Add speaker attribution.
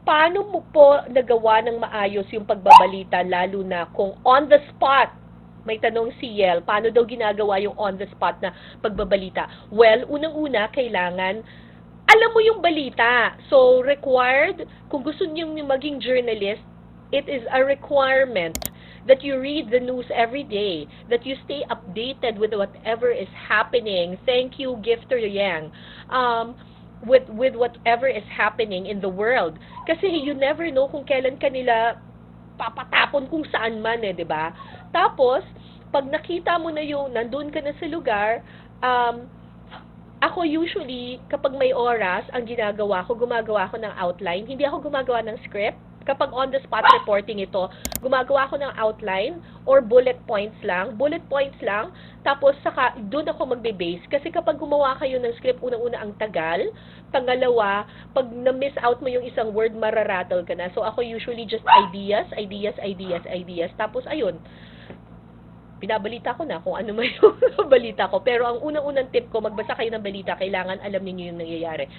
Speaker 1: paano mo po nagawa ng maayos yung pagbabalita, lalo na kung on the spot? May tanong si Yel, paano daw ginagawa yung on the spot na pagbabalita? Well, unang-una, kailangan alam mo yung balita. So, required, kung gusto niyo maging journalist, it is a requirement that you read the news every day, that you stay updated with whatever is happening. Thank you, Gifter Yang. With whatever is happening in the world. Kasi you never know kung kailan kanila papatapon kung saan man, 'di ba? Tapos, pag nakita mo na yung nandun ka na sa lugar, ako usually, kapag may oras, ang ginagawa ko, gumagawa ko ng outline. Hindi ako gumagawa ng script. Kapag on-the-spot reporting ito, gumagawa ko ng outline or bullet points lang. Bullet points lang, tapos saka doon ako magbe-base. Kasi kapag gumawa kayo ng script, unang-una ang tagal. Pangalawa, pag na-miss out mo yung isang word, mararattle ka na. So ako usually just ideas. Tapos ayun, binabalita ko na kung ano may yung balita ko. Pero ang unang-unang tip ko, magbasa kayo ng balita, kailangan alam niyo yung nangyayari.